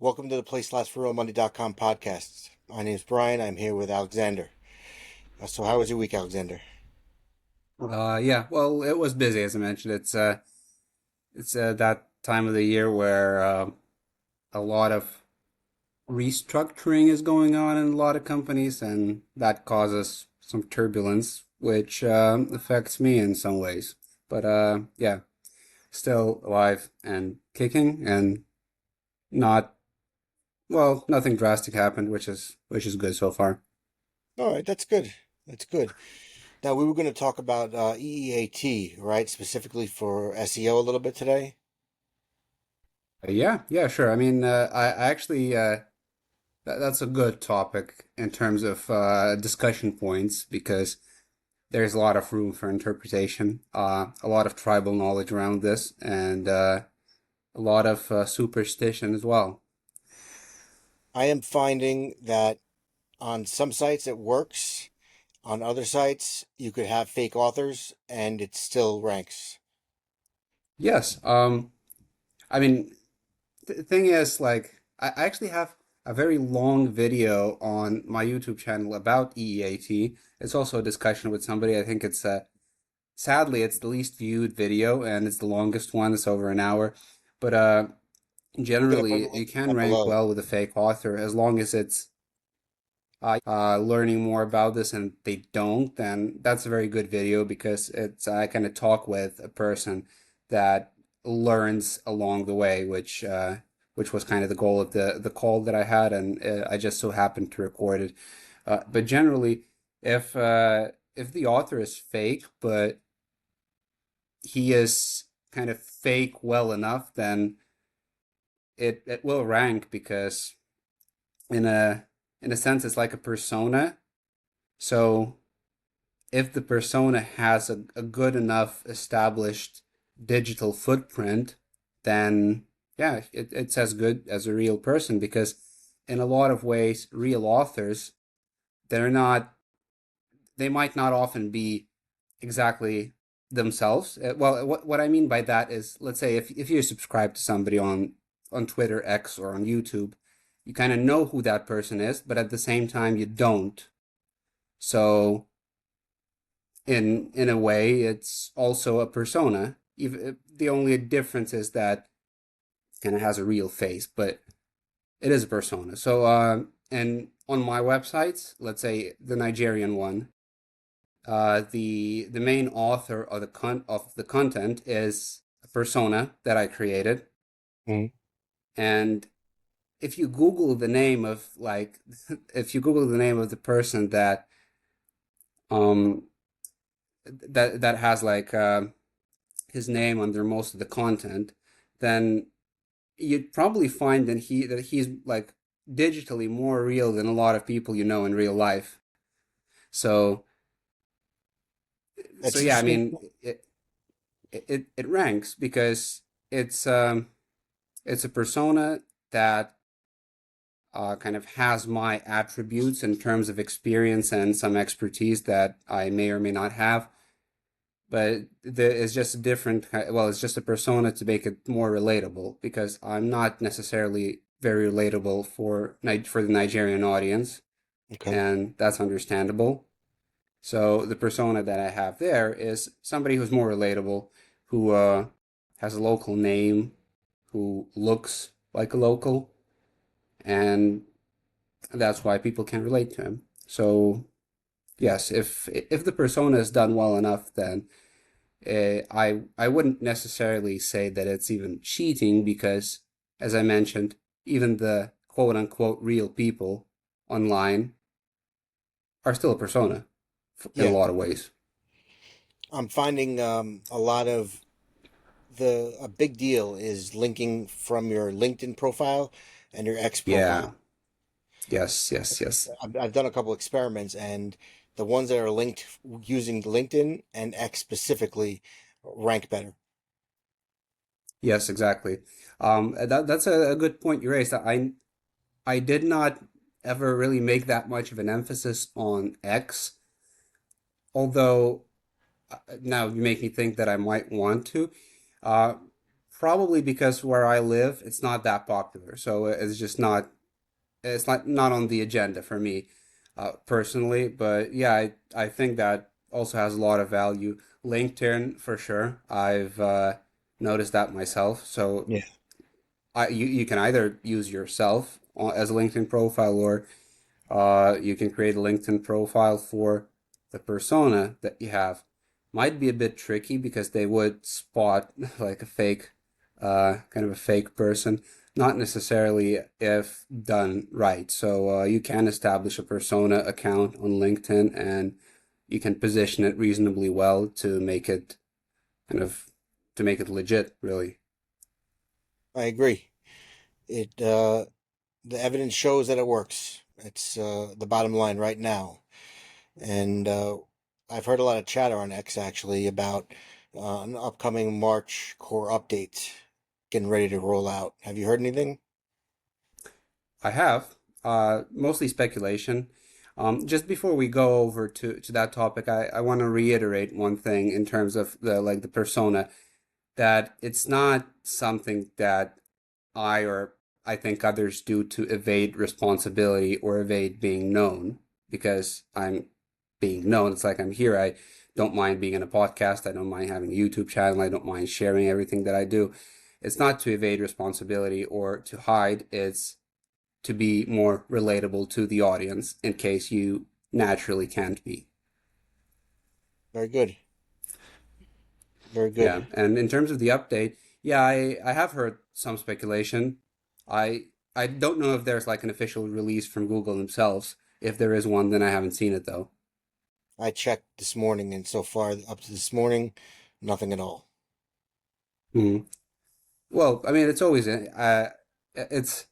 Welcome to the PlaySlotsForRealMoney.com podcast. My name is Brian. I'm here with Alexander. So how was your week, Alexander? Yeah, well, it was busy as I mentioned. It's that time of the year where a lot of restructuring is going on in a lot of companies, and that causes some turbulence, which affects me in some ways. But yeah, still alive and kicking, and not well, nothing drastic happened, which is good so far. All right, that's good. That's good. Now, we were going to talk about EEAT, right? Specifically for SEO a little bit today. Yeah, sure. I mean, I actually that's a good topic in terms of discussion points because there's a lot of room for interpretation, a lot of tribal knowledge around this, and a lot of superstition as well. I am finding that on some sites it works. On other sites, you could have fake authors and it still ranks. Yes, I mean, the thing is, like, I actually have a very long video on my YouTube channel about EEAT. It's also a discussion with somebody. I think it's sadly it's the least viewed video and it's the longest one. It's over an hour, but We're going to put generally, a link you to can that rank below. well with a fake author as long as it's learning more about this and they don't, then that's a very good video because it's I kind of talk with a person that learns along the way, which was kind of the goal of the call that I had, and I just so happened to record it. But generally, if the author is fake, but he is kind of fake well enough, then it will rank because in a sense it's like a persona. So if the persona has a good enough established digital footprint, then yeah, it's as good as a real person because in a lot of ways, real authors, they're not, they might not often be exactly themselves. Well, what I mean by that is, let's say if you subscribe to somebody on Twitter, X, or on YouTube, you kind of know who that person is, but at the same time, you don't. So in a way, it's also a persona. Even the only difference is that it kind of has a real face, but it is a persona. So and on my websites, let's say the Nigerian one, the main author of the content is a persona that I created, Mhm. and if you Google the name of like if you Google the name of the person um that has like his name under most of the content, then you'd probably find that he's like digitally more real than a lot of people you know in real life. So so That's yeah, I interesting. mean it ranks because it's it's a persona that kind of has my attributes in terms of experience and some expertise that I may or may not have. But it's just a different, well, it's just a persona to make it more relatable because I'm not necessarily very relatable for the Nigerian audience, Okay. and that's understandable. So the persona that I have there is somebody who's more relatable, who has a local name, who looks like a local, and that's why people can relate to him. So yes, if the persona is done well enough, then I wouldn't necessarily say that it's even cheating because, as I mentioned, even the quote unquote real people online are still a persona in a Yeah. lot of ways. I'm finding a lot of a big deal is linking from your LinkedIn profile and your X Yeah. profile. Yes. I've done a couple experiments, and the ones that are linked using LinkedIn and X specifically rank better. Yes, exactly. That's a good point you raised. I did not ever really make that much of an emphasis on X, although now you make me think that I might want to. Uh, Probably because where I live, it's not that popular. So it's just not not on the agenda for me personally. But yeah, I think that also has a lot of value. LinkedIn for sure. I've noticed that myself. So Yeah, you can either use yourself as a LinkedIn profile, or you can create a LinkedIn profile for the persona that you have. Might be a bit tricky because they would spot like a fake, kind of a fake person, not necessarily if done right. So you can establish a persona account on LinkedIn, and you can position it reasonably well to make it kind of to make it legit, really. I agree. It the evidence shows that it works. It's the bottom line right now. And I've heard a lot of chatter on X actually about an upcoming March core update getting ready to roll out. Have you heard anything? I have, mostly speculation. Just before we go over to that topic, I want to reiterate one thing in terms of the persona, that it's not something that I or I think others do to evade responsibility or evade being known, because I'm being known. It's like I'm here. I don't mind being in a podcast. I don't mind having a YouTube channel. I don't mind sharing everything that I do. It's not to evade responsibility or to hide. It's to be more relatable to the audience in case you naturally can't be. Very good. Very Yeah, good. and in terms of the update, yeah, I have heard some speculation. I I don't know if there's like an official release from Google themselves. If there is one, then I haven't seen it though. I checked this morning, and so far up to this morning, nothing at all. Hmm. Well, I mean, it's it's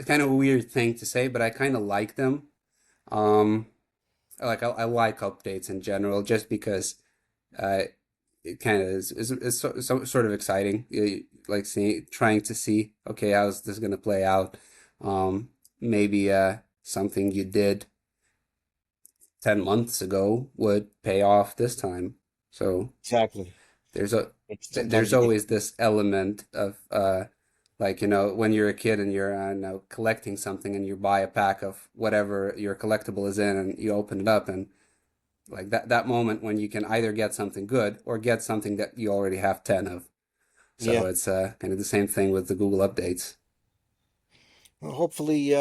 kind of a weird thing to say, but I kind of like them. Um, I like updates in general, just because uh, it kind of is sort of exciting. Like seeing, trying to see, okay, how's this gonna play out? Maybe something you did 10 months ago would pay off this time. So Exactly. there's a Sometimes there's you get always this element of like, when you're a kid and you're collecting something, and you buy a pack of whatever your collectible is in, and you open it up, and like that moment when you can either get something good or get something that you already have 10 of. So yeah. it's kind of the same thing with the Google updates. Well, hopefully,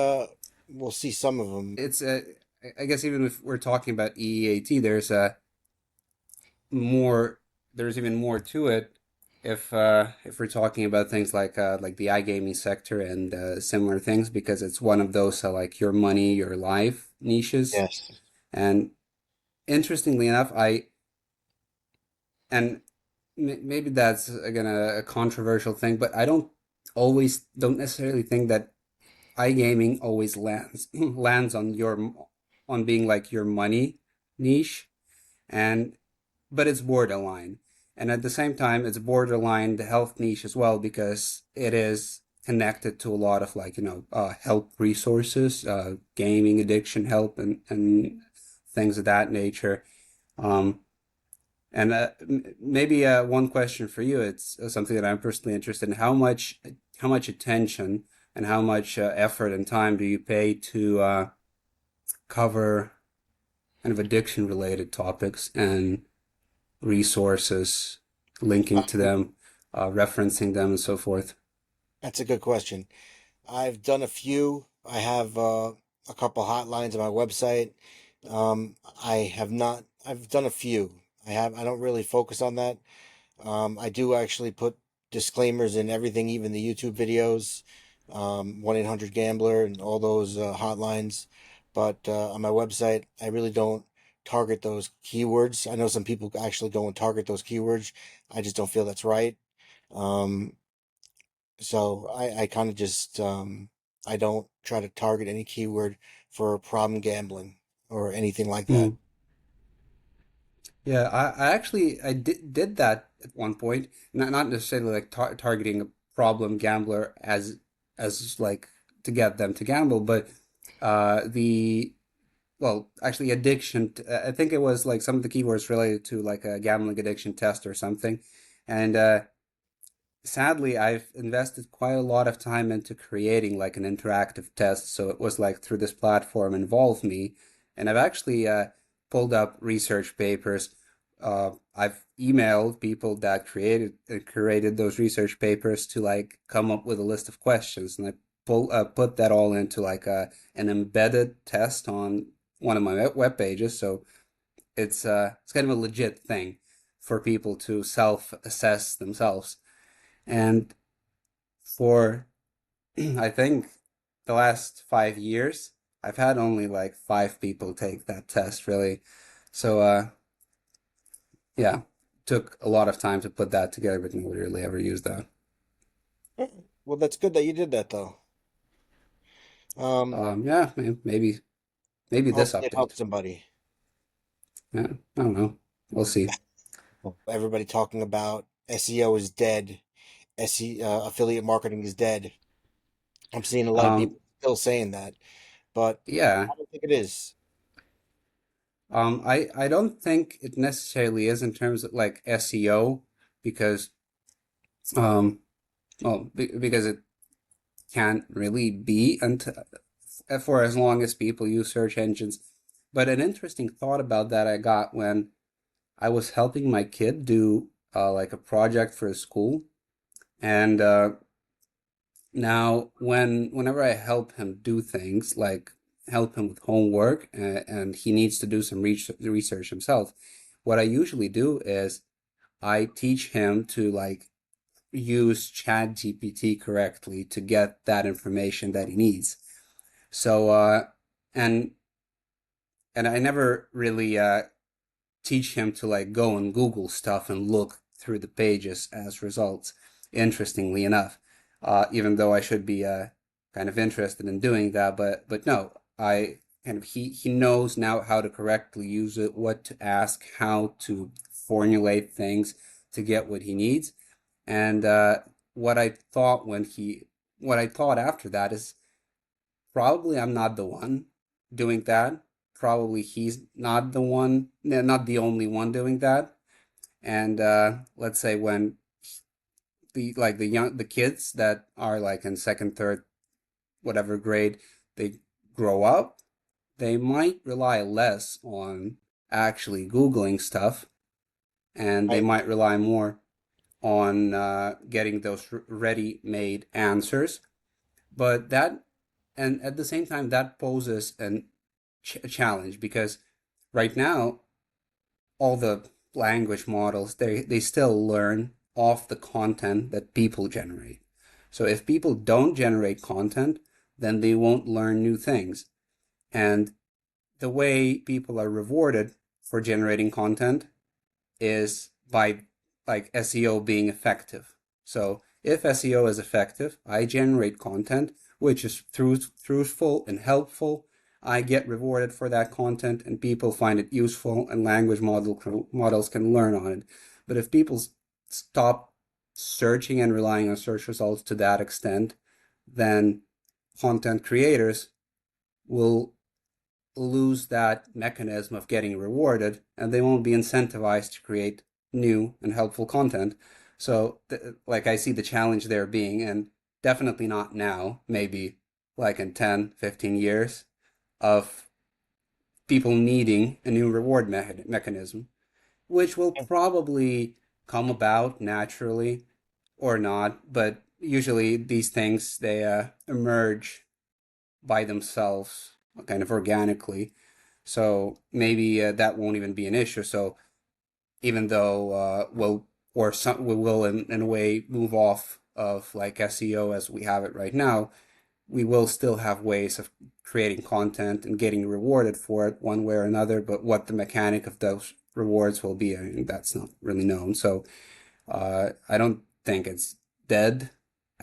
we'll see some of them. It's I guess even if we're talking about EEAT, more there's even more to it if we're talking about things like the iGaming sector and similar things, because it's one of those like your money, your life niches. Yes. And interestingly enough, I and maybe that's again a controversial thing, but I don't necessarily think that iGaming always lands on being like your money niche, and but it's borderline. And at the same time, it's borderline the health niche as well, because it is connected to a lot of like, help resources, gaming addiction help, and things of that nature. Um, and maybe one question for you, it's something that I'm personally interested in. How much attention and how much effort and time do you pay to cover kind of addiction related topics and resources, linking to Um, them, referencing them, and so forth? that's a good question. I've done a few. I have a couple hotlines on my website. I have not. I've done a few. I have. I don't really focus on that. I do actually put disclaimers in everything, even the YouTube videos, 1-800 Gambler and all those hotlines. But on my website, I really don't target those keywords. I know some people actually go and target those keywords. I just don't feel that's right. Um, so I kind of just I don't try to target any keyword for problem gambling or anything like that. Hmm. Yeah, I actually I did that at one point. Not necessarily like targeting a problem gambler as like to get them to gamble, but the well, actually addiction. I think it was like some of the keywords related to like a gambling addiction test or something, and sadly, I've invested quite a lot of time into creating like an interactive test. So it was like through this platform involve me, and I've actually pulled up research papers. I've emailed people that created curated those research papers to like come up with a list of questions, and I put that all into like an embedded test on one of my web pages. So it's kind of a legit thing for people to self assess themselves. And for I think the last 5 years, I've had only like five people take that test, really. So, yeah, took a lot of time to put that together, but nobody really ever used that. Well, that's good that you did that, though. Um, Yeah, maybe this Hopefully it update. helped somebody. Yeah, I don't know. We'll see. Everybody talking about SEO is dead. Affiliate marketing is dead. I'm seeing a lot of Um, people still saying that, but yeah, I don't think it is. I don't think it necessarily is in terms of like SEO because um, well, because it can't really be until for as long as people use search engines. But an interesting thought about that I got when I was helping my kid do like a project for his school, and now whenever I help him do things like help him with homework and he needs to do some research himself, what I usually do is I teach him to like use ChatGPT correctly to get that information that he needs. So and I never really teach him to like go and Google stuff and look through the pages as results. Interestingly enough, even though I should be kind of interested in doing that, but no, I kind of he knows now how to correctly use it, what to ask, how to formulate things to get what he needs, and what I thought when he what I thought after that is probably I'm not the one doing that. Probably he's not the one, not the only one doing that. And let's say when the kids that are like in second, third, whatever grade, they grow up, they might rely less on actually Googling stuff, and they I might rely more on getting those ready-made answers. But that, and at the same time, that poses an challenge because right now all the language models they still learn off the content that people generate. So if people don't generate content, then they won't learn new things. And the way people are rewarded for generating content is by like SEO being effective. So if SEO is effective, I generate content which is truthful and helpful. I get rewarded for that content, and people find it useful, and models can learn on it. But if people stop searching and relying on search results to that extent, then content creators will lose that mechanism of getting rewarded and they won't be incentivized to create new and helpful content. So, like, I see the challenge there being, and definitely not now, maybe like in 10, 15 years, of people needing a new reward mechanism, which will probably come about naturally or not. But usually these things, they emerge by themselves, kind of organically. So maybe that won't even be an issue. So even though we will in a way move off of like SEO as we have it right now, we will still have ways of creating content and getting rewarded for it one way or another. But what the mechanic of those rewards will be, I mean, that's not really known. So I don't think it's dead